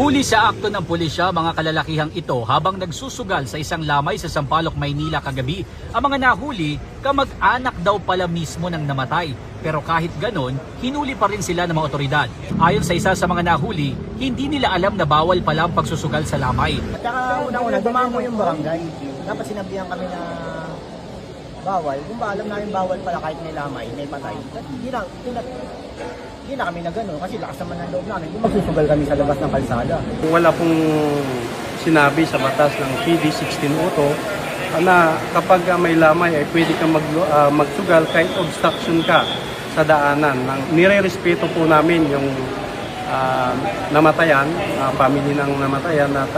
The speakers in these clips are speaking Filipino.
Huli sa akto ng pulisya mga kalalakihang ito habang nagsusugal sa isang lamay sa Sampaloc, Maynila kagabi. Ang mga nahuli, kamag-anak daw pala mismo ng namatay. Pero kahit ganon, hinuli pa rin sila ng mga otoridad. Ayon sa isa sa mga nahuli, hindi nila alam na bawal pala ang pagsusugal sa lamay. At saka unang-una, dumamo yung barangay. Dapat sinabihan kami na bawal. Kung ba alam namin bawal pala kahit may lamay, may patay. Hindi na kami na gano'n kasi lakas naman ng loob namin. Kung magsusugal kami sa labas ng kalsada. Wala pong sinabi sa batas ng PD 1602 na kapag may lamay ay pwede kang magsugal kahit obstruction ka sa daanan. Nire-respeto po namin yung namatayan, family ng namatayan at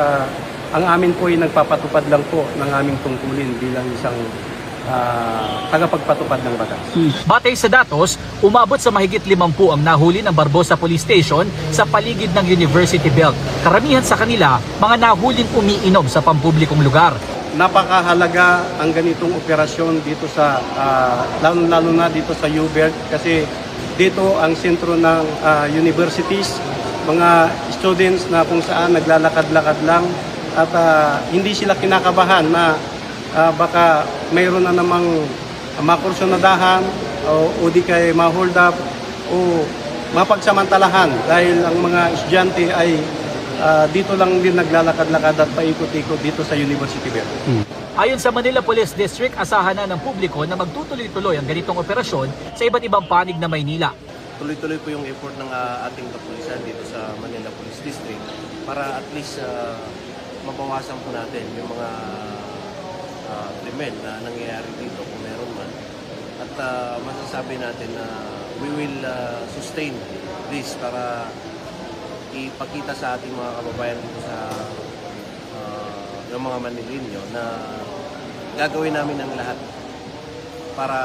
ang amin po ay nagpapatupad lang po ng aming tungkulin bilang isang tagapagpatupad ng batas. Batay sa datos, umabot sa mahigit 50 ang nahuli ng Barbosa Police Station sa paligid ng University Belt. Karamihan sa kanila, mga nahuling umiinom sa pampublikong lugar. Napakahalaga ang ganitong operasyon dito sa, lalo na dito sa UBERT kasi dito ang sentro ng universities, mga students na kung saan naglalakad-lakad lang at hindi sila kinakabahan na baka mayroon na namang makursyonadahan o di kay ma-hold up o mapagsamantalahan dahil ang mga estudyante ay dito lang din naglalakad-lakad at paikot-ikot dito sa University Belt. Ayon sa Manila Police District, asahan na ng publiko na magtutuloy-tuloy ang ganitong operasyon sa iba't ibang panig ng Maynila. Tuloy-tuloy po yung effort ng ating kapulisan dito sa Manila Police District para at least mabawasan po natin yung mga krimen na nangyayari dito kung meron man. At masasabi natin na we will sustain this para ipakita sa ating mga kababayan dito sa ng mga Manileño na gagawin namin ang lahat para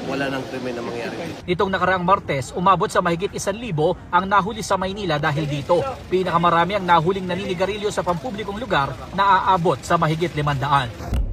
wala nang krimen na mangyari dito. Nitong nakaraang Martes, umabot sa mahigit 1,000 ang nahuli sa Maynila dahil dito. Pinakamarami ang nahuling naninigarilyo sa pampublikong lugar na aabot sa mahigit 500.